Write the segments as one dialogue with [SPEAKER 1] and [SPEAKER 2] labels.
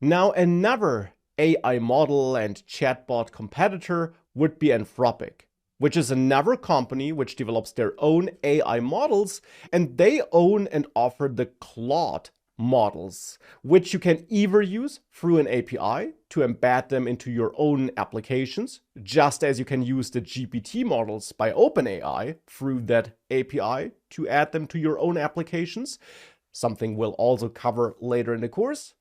[SPEAKER 1] Now, another AI model and chatbot competitor would be Anthropic, which is another company which develops their own AI models, and they own and offer the Claude models, which you can either use through an API to embed them into your own applications, just as you can use the GPT models by OpenAI through that API to add them to your own applications, something we'll also cover later in the course.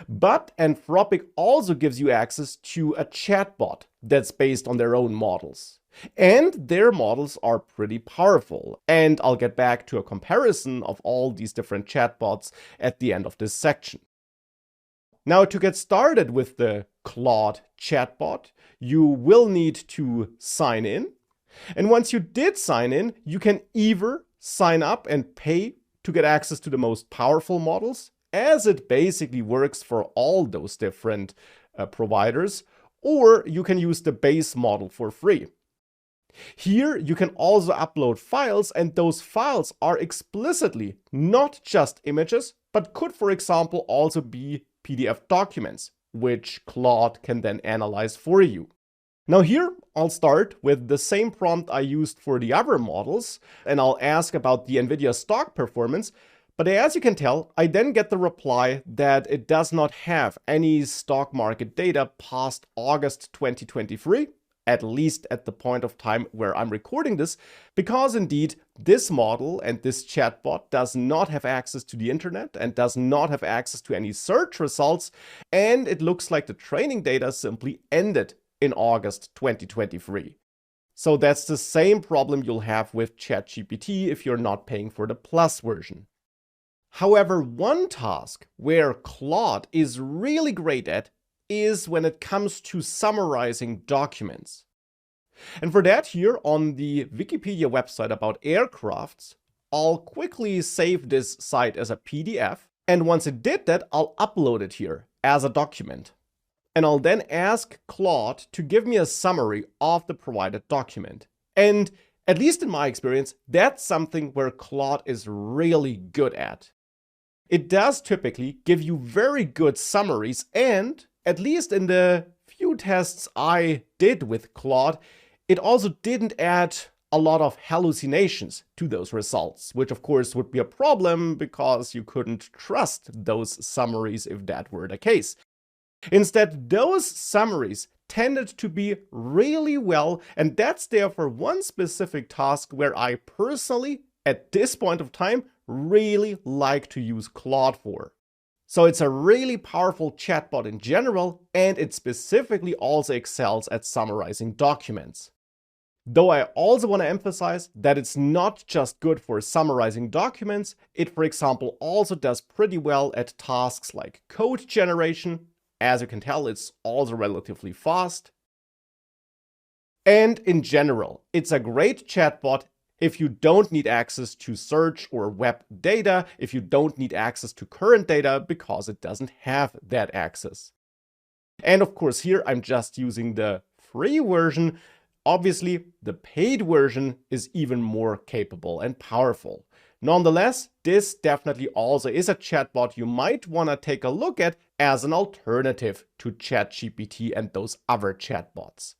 [SPEAKER 1] But Anthropic also gives you access to a chatbot that's based on their own models. And their models are pretty powerful. And I'll get back to a comparison of all these different chatbots at the end of this section. Now, to get started with the Claude chatbot, you will need to sign in. And once you did sign in, you can either sign up and pay to get access to the most powerful models, as it basically works for all those different providers, or you can use the base model for free. Here you can also upload files, and those files are explicitly not just images, but could, for example, also be PDF documents, which Claude can then analyze for you. Now here, I'll start with the same prompt I used for the other models, and I'll ask about the NVIDIA stock performance. But as you can tell, I then get the reply that it does not have any stock market data past August 2023, at least at the point of time where I'm recording this, because indeed this model and this chatbot does not have access to the internet and does not have access to any search results, and it looks like the training data simply ended in August 2023. So that's the same problem you'll have with ChatGPT if you're not paying for the Plus version. However, one task where Claude is really great at is when it comes to summarizing documents. And for that, here on the Wikipedia website about aircrafts, I'll quickly save this site as a PDF. And once it did that, I'll upload it here as a document. And I'll then ask Claude to give me a summary of the provided document. And at least in my experience, that's something where Claude is really good at. It does typically give you very good summaries, and at least in the few tests I did with Claude, it also didn't add a lot of hallucinations to those results, which of course would be a problem because you couldn't trust those summaries if that were the case. Instead, those summaries tended to be really well, and that's therefore one specific task where I personally, at this point of time, really like to use Claude for. So it's a really powerful chatbot in general, and it specifically also excels at summarizing documents. Though I also want to emphasize that it's not just good for summarizing documents, it, for example, also does pretty well at tasks like code generation. As you can tell, it's also relatively fast. And in general, it's a great chatbot if you don't need access to search or web data, if you don't need access to current data because it doesn't have that access. And of course, here I'm just using the free version. Obviously, the paid version is even more capable and powerful. Nonetheless, this definitely also is a chatbot you might want to take a look at as an alternative to ChatGPT and those other chatbots.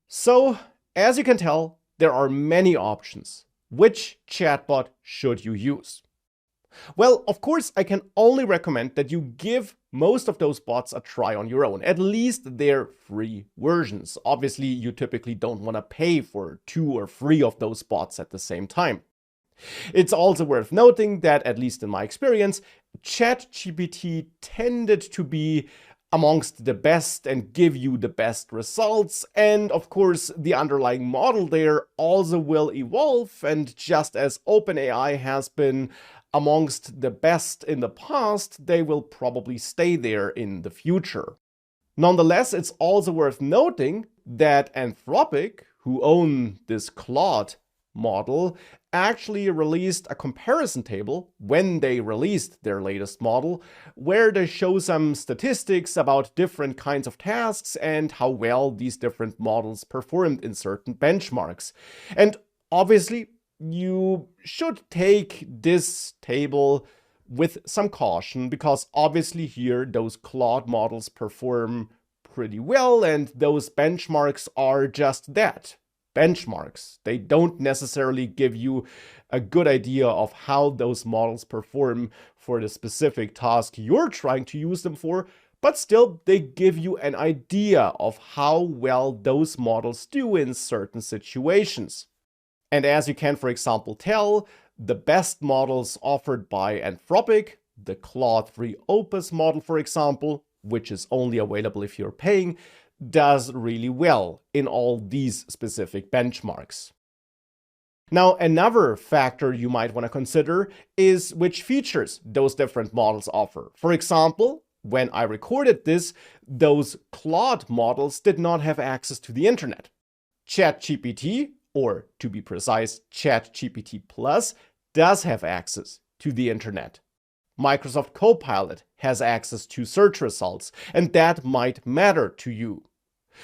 [SPEAKER 1] So, as you can tell, there are many options. Which chatbot should you use? Well, of course, I can only recommend that you give most of those bots a try on your own, at least their free versions. Obviously, you typically don't want to pay for 2 or 3 of those bots at the same time. It's also worth noting that, at least in my experience, ChatGPT tended to be amongst the best and give you the best results. And of course, the underlying model there also will evolve. And just as OpenAI has been amongst the best in the past, they will probably stay there in the future. Nonetheless, it's also worth noting that Anthropic, who own this Claude model, actually released a comparison table when they released their latest model, where they show some statistics about different kinds of tasks and how well these different models performed in certain benchmarks. And obviously, you should take this table with some caution, because obviously here those Claude models perform pretty well, and those benchmarks are just that, benchmarks. They don't necessarily give you a good idea of how those models perform for the specific task you're trying to use them for, but still they give you an idea of how well those models do in certain situations. And as you can, for example, tell, the best models offered by Anthropic, the Claude 3 Opus model, for example, which is only available if you're paying, does really well in all these specific benchmarks. Now, another factor you might want to consider is which features those different models offer. For example, when I recorded this, those Claude models did not have access to the internet. ChatGPT, or to be precise, ChatGPT Plus, does have access to the internet. Microsoft Copilot has access to search results, and that might matter to you.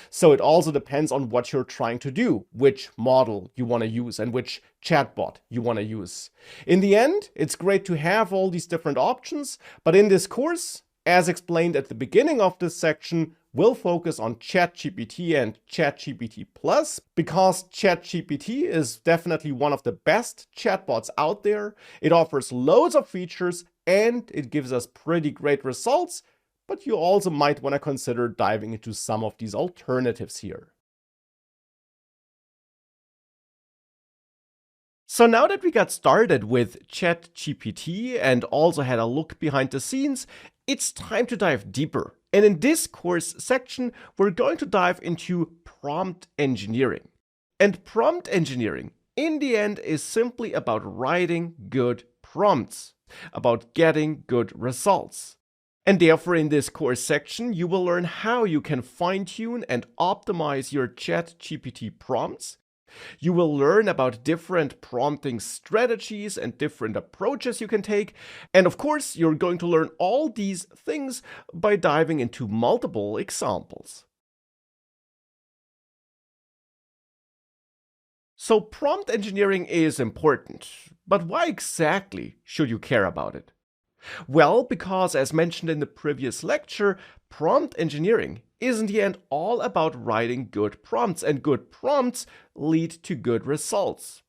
[SPEAKER 1] So it also depends on what you're trying to do, which model you want to use and which chatbot you want to use. In the end, it's great to have all these different options, but in this course, as explained at the beginning of this section, we'll focus on ChatGPT and ChatGPT Plus, because ChatGPT is definitely one of the best chatbots out there. It offers loads of features and it gives us pretty great results, but you also might want to consider diving into some of these alternatives here. So now that we got started with ChatGPT and also had a look behind the scenes, it's time to dive deeper. And in this course section, we're going to dive into prompt engineering. And prompt engineering, in the end, is simply about writing good prompts, about getting good results. And therefore, in this course section, you will learn how you can fine-tune and optimize your ChatGPT prompts. You will learn about different prompting strategies and different approaches you can take. And of course, you're going to learn all these things by diving into multiple examples. So prompt engineering is important, but why exactly should you care about it? Well, because as mentioned in the previous lecture, prompt engineering is in the end all about writing good prompts, and good prompts lead to good results.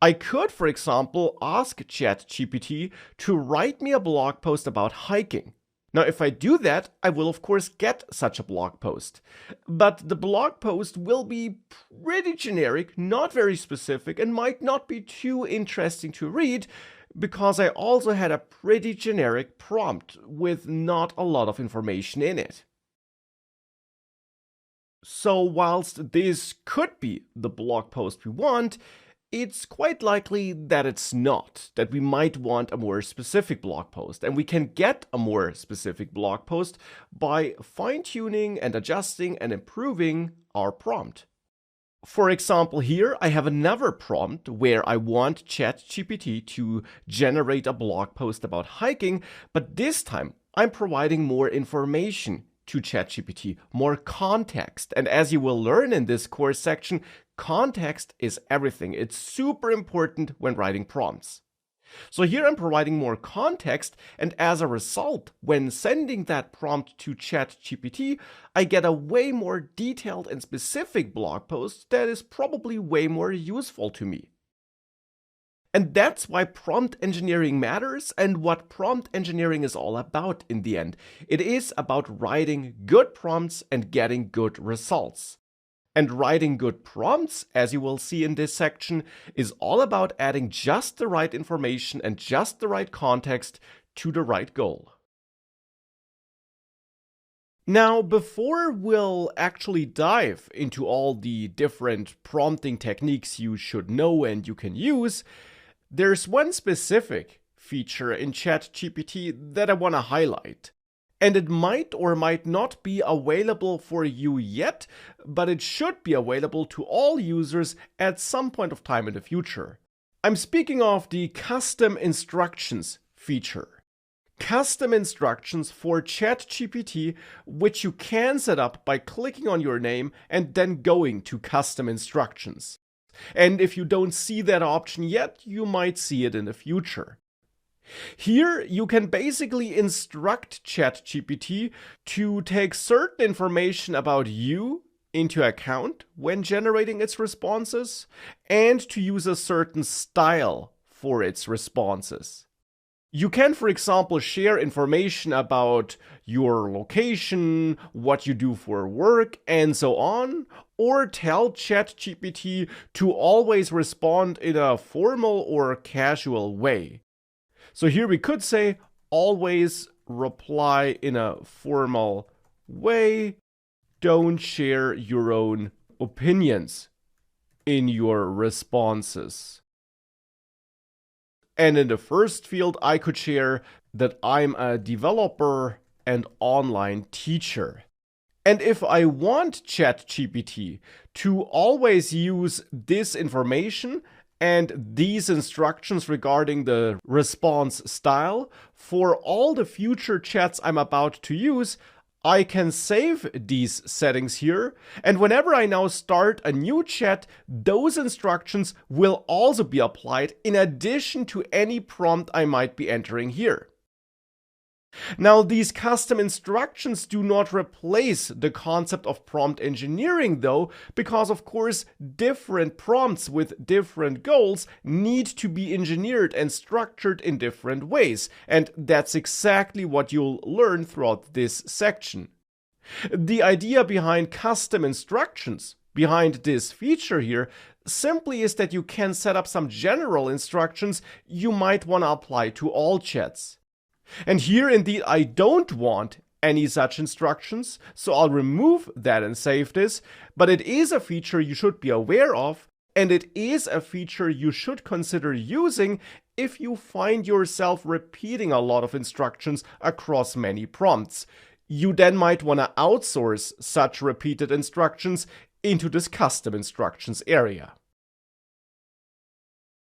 [SPEAKER 1] I could, for example, ask ChatGPT to write me a blog post about hiking. Now, if I do that, I will of course get such a blog post. But the blog post will be pretty generic, not very specific, and might not be too interesting to read, because I also had a pretty generic prompt with not a lot of information in it. So whilst this could be the blog post we want, it's quite likely that it's not, that we might want a more specific blog post, and we can get a more specific blog post by fine-tuning and adjusting and improving our prompt. For example, here I have another prompt where I want ChatGPT to generate a blog post about hiking, but this time I'm providing more information to ChatGPT, more context. And as you will learn in this course section, context is everything. It's super important when writing prompts. So here I'm providing more context, and as a result, when sending that prompt to ChatGPT, I get a way more detailed and specific blog post that is probably way more useful to me. And that's why prompt engineering matters and what prompt engineering is all about in the end. It is about writing good prompts and getting good results. And writing good prompts, as you will see in this section, is all about adding just the right information and just the right context to the right goal. Now, before we'll actually dive into all the different prompting techniques you should know and you can use, there's one specific feature in ChatGPT that I want to highlight. And it might or might not be available for you yet, but it should be available to all users at some point of time in the future. I'm speaking of the custom instructions feature. Custom instructions for ChatGPT, which you can set up by clicking on your name and then going to custom instructions. And if you don't see that option yet, you might see it in the future. Here, you can basically instruct ChatGPT to take certain information about you into account when generating its responses and to use a certain style for its responses. You can, for example, share information about your location, what you do for work, and so on, or tell ChatGPT to always respond in a formal or casual way. So here we could say, always reply in a formal way. Don't share your own opinions in your responses. And in the first field, I could share that I'm a developer and online teacher. And if I want ChatGPT to always use this information and these instructions regarding the response style for all the future chats I'm about to use, I can save these settings here, and whenever I now start a new chat, those instructions will also be applied in addition to any prompt I might be entering here. Now, these custom instructions do not replace the concept of prompt engineering though, because of course different prompts with different goals need to be engineered and structured in different ways, and that's exactly what you'll learn throughout this section. The idea behind custom instructions, behind this feature here, simply is that you can set up some general instructions you might want to apply to all chats. And here indeed I don't want any such instructions, so I'll remove that and save this, but it is a feature you should be aware of, and it is a feature you should consider using if you find yourself repeating a lot of instructions across many prompts. You then might want to outsource such repeated instructions into this custom instructions area.